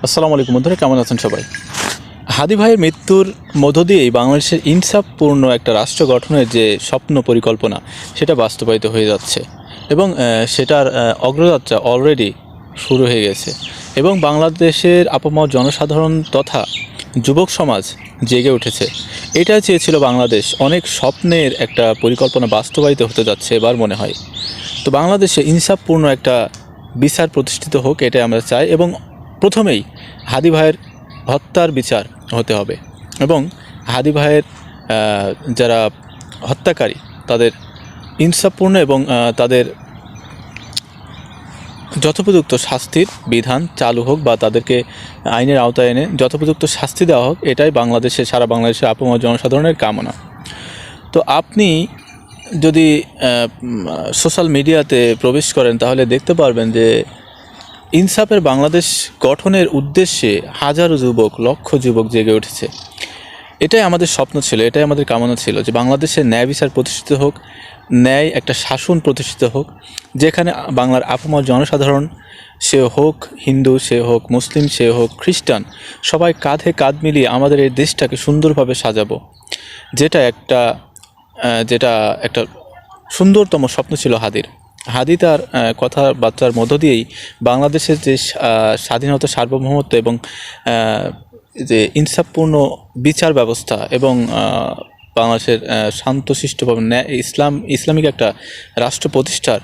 আসসালামু আলাইকুম বন্ধুরা, কেমন আছেন সবাই? হাদি ভাইয়ের মৃত্যুর মধ্য দিয়েই বাংলাদেশের ইনসাফপূর্ণ একটা রাষ্ট্র গঠনের যে স্বপ্ন পরিকল্পনা সেটা বাস্তবায়িত হয়ে যাচ্ছে এবং সেটার অগ্রযাত্রা অলরেডি শুরু হয়ে গেছে এবং বাংলাদেশের আপামর জনসাধারণ তথা যুবক সমাজ জেগে উঠেছে। এটা চেয়েছিল বাংলাদেশ, অনেক স্বপ্নের একটা পরিকল্পনা বাস্তবায়িত হতে যাচ্ছে এবার মনে হয়। তো বাংলাদেশে ইনসাফপূর্ণ একটা বিচার প্রতিষ্ঠিত হোক, এটাই আমরা চাই এবং প্রথমেই হাদি ভাইয়ের হত্যার বিচার হতে হবে এবং হাদি ভাইয়ের যারা হত্যাকারী তাদের ইনসাফপূর্ণ এবং তাদের যথোপযুক্ত শাস্তির বিধান চালু হোক বা তাদেরকে আইনের আওতায় এনে যথোপযুক্ত শাস্তি দেওয়া হোক, এটাই সারা বাংলাদেশের আপামর জনসাধারণের কামনা। তো আপনি যদি সোশ্যাল মিডিয়াতে প্রবেশ করেন তাহলে দেখতে পারবেন যে ইনসাফের বাংলাদেশ গঠনের উদ্দেশ্যে হাজারো যুবক, লক্ষ যুবক জেগে উঠেছে। এটাই আমাদের স্বপ্ন ছিল, এটাই আমাদের কামনা ছিল যে বাংলাদেশের ন্যায় বিচার প্রতিষ্ঠিত হোক, ন্যায় একটা শাসন প্রতিষ্ঠিত হোক, যেখানে বাংলার আপামর জনসাধারণ, সে হোক হিন্দু, সে হোক মুসলিম, সে হোক খ্রিস্টান, সবাই কাঁধে কাঁধ মিলিয়ে আমাদের এই দেশটাকে সুন্দরভাবে সাজাবো। যেটা একটা সুন্দরতম স্বপ্ন ছিল হাদি তার কথাবার্তার মধ্য দিয়েই বাংলাদেশের যে স্বাধীনতা, সার্বভৌমত্ব এবং যে ইনসাফপূর্ণ বিচার ব্যবস্থা এবং বাংলাদেশের শান্তশিষ্টভাবে ইসলামিক একটা রাষ্ট্র প্রতিষ্ঠার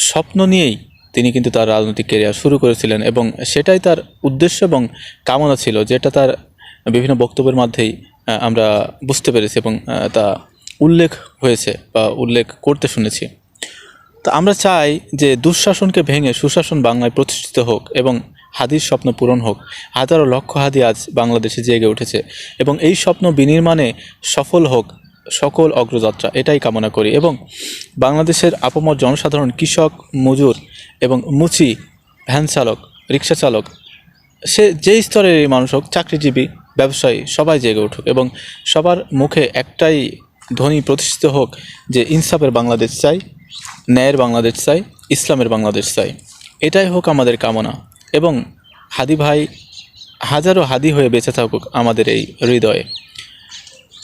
স্বপ্ন নিয়েই তিনি কিন্তু তার রাজনৈতিক ক্যারিয়ার শুরু করেছিলেন এবং সেটাই তার উদ্দেশ্য এবং কামনা ছিল, যেটা তার বিভিন্ন বক্তব্যের মাধ্যেই আমরা বুঝতে পেরেছি এবং তা উল্লেখ হয়েছে বা উল্লেখ করতে শুনেছি। তো আমরা চাই যে দুঃশাসনকে ভেঙে সুশাসন বাংলায় প্রতিষ্ঠিত হোক এবং হাদির স্বপ্ন পূরণ হোক। হাজারো লক্ষ হাদি আজ বাংলাদেশে জেগে উঠেছে এবং এই স্বপ্ন বিনির্মাণে সফল হোক সকল অগ্রযাত্রা, এটাই কামনা করি। এবং বাংলাদেশের আপামর জনসাধারণ, কৃষক, মজুর এবং মুচি, ভ্যান চালক, রিক্সা চালক, সে যেই স্তরের মানুষ হোক, চাকরিজীবী, ব্যবসায়ী, সবাই জেগে উঠুক এবং সবার মুখে একটাই ধ্বনি প্রতিষ্ঠিত হোক যে ইনসাফের বাংলাদেশ চাই, ন্যায়ের বাংলাদেশ চাই, ইসলামের বাংলাদেশ চাই। এটাই হোক আমাদের কামনা এবং হাদি ভাই হাজারো হাদি হয়ে বেঁচে থাকুক আমাদের এই হৃদয়ে।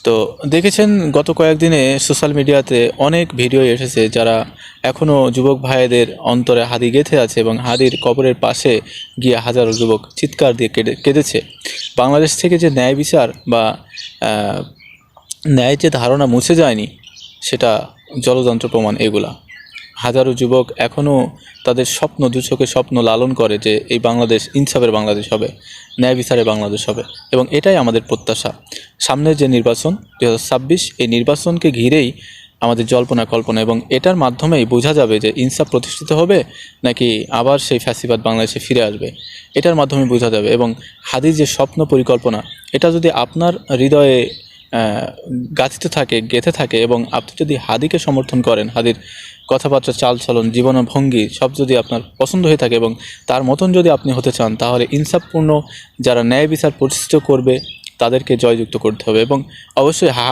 তো দেখেছেন গত কয়েকদিনে সোশ্যাল মিডিয়াতে অনেক ভিডিও এসেছে যারা এখনও যুবক ভাইদের অন্তরে হাদি গেঁথে আছে এবং হাদির কবরের পাশে গিয়ে হাজারো যুবক চিৎকার দিয়ে কেঁদেছে। বাংলাদেশ থেকে যে ন্যায় বিচার বা ন্যায় যে ধারণা মুছে যায়নি, সেটা জলযন্ত্র প্রমাণ। এগুলা হাজারো যুবক এখনও তাদের স্বপ্ন, দু চোখে স্বপ্ন লালন করে যে এই বাংলাদেশ ইনসাফের বাংলাদেশ হবে, ন্যায় বিচারের বাংলাদেশ হবে এবং এটাই আমাদের প্রত্যাশা। সামনের যে নির্বাচন 2026, এই নির্বাচনকে ঘিরেই আমাদের জল্পনা কল্পনা এবং এটার মাধ্যমেই বোঝা যাবে যে ইনসাফ প্রতিষ্ঠিত হবে নাকি আবার সেই ফ্যাসিবাদ বাংলাদেশে ফিরে আসবে। এটার মাধ্যমে বোঝা যাবে এবং হাদির যে স্বপ্ন পরিকল্পনা, এটা যদি আপনার হৃদয়ে গাঁথিত থাকে, গেঁথে থাকে এবং আপনি যদি হাদিকে সমর্থন করেন, হাদির কথাবার্তা, চালচলন, জীবনভঙ্গি সব যদি আপনার পছন্দ হয়ে থাকে এবং তার মতন যদি আপনি হতে চান, তাহলে ইনসাফপূর্ণ যারা ন্যায় বিচার প্রতিষ্ঠিত করবে তাদেরকে জয়যুক্ত করতে হবে এবং অবশ্যই হা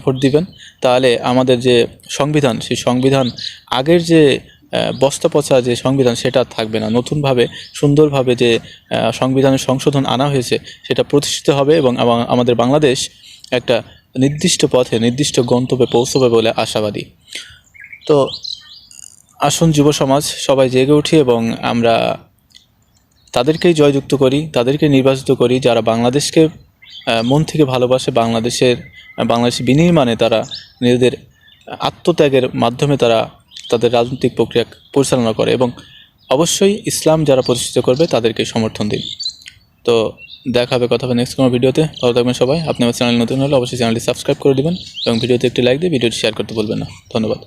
ভোট দিবেন। তাহলে আমাদের যে সংবিধান, সেই সংবিধান আগের যে বস্তা পচা যে সংবিধান সেটা থাকবে না। নতুনভাবে সুন্দরভাবে যে সংবিধানের সংশোধন আনা হয়েছে সেটা প্রতিষ্ঠিত হবে এবং আমাদের বাংলাদেশ একটা নির্দিষ্ট পথে, নির্দিষ্ট গন্তব্যে পৌঁছবে বলে আশাবাদী। তো আসুন যুব সমাজ সবাই জেগে উঠি এবং আমরা তাদেরকেই জয়যুক্ত করি, তাদেরকে নির্বাচিত করি যারা বাংলাদেশকে মন থেকে ভালোবাসে, বাংলাদেশের বিনির্মাণে তারা নিজেদের আত্মত্যাগের মাধ্যমে তারা তাদের রাজনৈতিক প্রক্রিয়া পরিচালনা করে এবং অবশ্যই ইসলাম যারা প্রতিষ্ঠিত করবে তাদেরকে সমর্থন দিন। তো দেখা হবে, কথা হবে নেক্সট কোনো ভিডিওতে। ভালো থাকবেন সবাই। আপনি আমার চ্যানেল নতুন হলে অবশ্যই চ্যানেলটি সাবস্ক্রাইব করে দেবেন এবং ভিডিওতে একটি লাইক দিয়ে ভিডিওটি শেয়ার করতে ভুলবেন না। ধন্যবাদ।